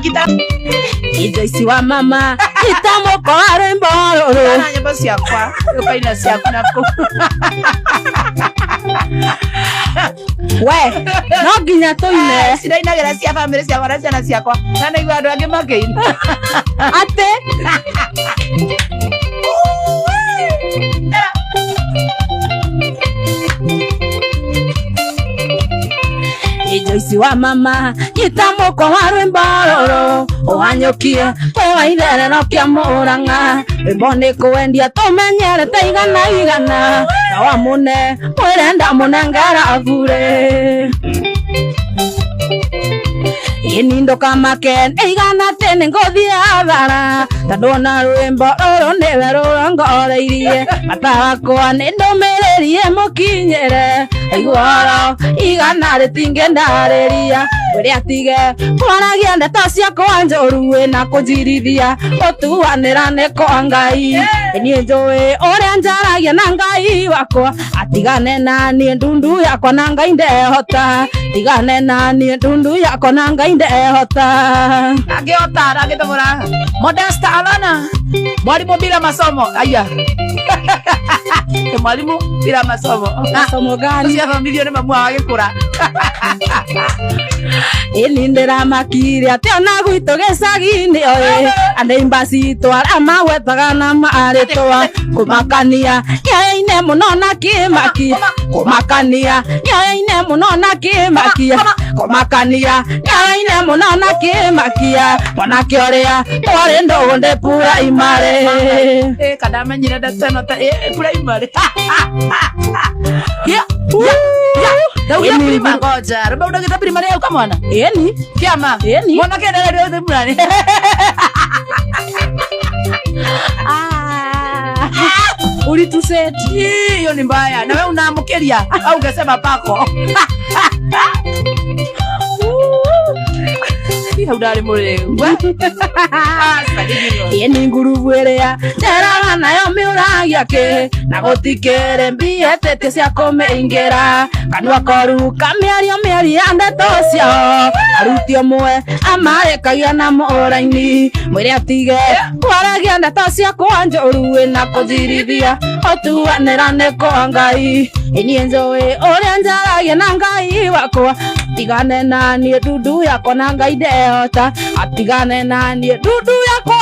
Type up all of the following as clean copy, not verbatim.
kita indo ici wa mama itamoko wa rwimbo ruru na nyimbo ciakwa ukaina ciaku naku we no nginya tuine cirainagira cia bamĩrĩ ciakwa na ciana ciakwa na naigua andũ angĩ makĩina ate indo ici wa mama itamoko wa rwimbo ruru uhanyukie we itherero kia Murang'a rwimbo nĩ kwendia tũmenyerete igana igana na wa mune mwĩrenda mũnengera bure ini ndukamake igana tene ngothi athara tondũ ona rwimbo rũrũ nĩwe rũrongoreirie bata wakwa nĩ ndũmĩrĩrie mũkinyĩre igũrũ igana rĩtingĩndarĩria ũrĩa tige kwaragia ndeto ciakwa njũru wĩna kũnjirithia ũtuanĩra nĩ kwa Ngai niĩ njũĩ ũrĩa njaragia na Ngai wakwa atigane na niĩ ndundu yakwa na Ngai ndehota tigane na niĩ ndundu yakwa na Ngai ndehota angĩhota aragĩthogora Modesta Alana mwalimu bila masomo aya mwalimu bila masomo masomo gani ciathomithio nĩ mamu agĩkũra ini ndĩramakire atĩ ona gwitũ gĩcagi-inĩ oĩ anĩimba citũ arĩa magwetaga na marĩtwa kũmakania nĩoyaine mũno na kĩmaki kũmakania nĩoyaine mũno na kĩmakia kũmakania nĩoyaine mũno na kĩmakia mwanake ũrĩa twarĩ ndũgũ ndĩ primary kana menyire ndeteno ta primary Dauya prima ngoja. Reba udah kita primary au kamana? Eni. Kiama. Eni. Mwana kena ndio primary. Ulituseti. Hiyo ni mbaya. Na wewe unaamkelia au ungesema pako. Udari murengu eni ngurubu ĩrĩa nderaga nayo mĩũragia kĩ na gũtikĩrĩ mbia tete cia kũmĩingĩra kanua koru kamĩario mĩario ya ndeto ciao aruti ũmwe amarĩkagia na mũraini mwĩre atige kwaragia ndeto ciakwa njũru wĩna kũnjirithia ũtuanĩra nĩ kwa Ngai niĩ njũĩ ũrĩa njaragia na Ngai wakwa atigane na niĩ ndundu yakwa na Ngai ndehota atigane na niĩ ndundu yakwa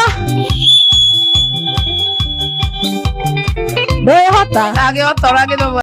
ndwĩhota agĩhota ũragĩthogora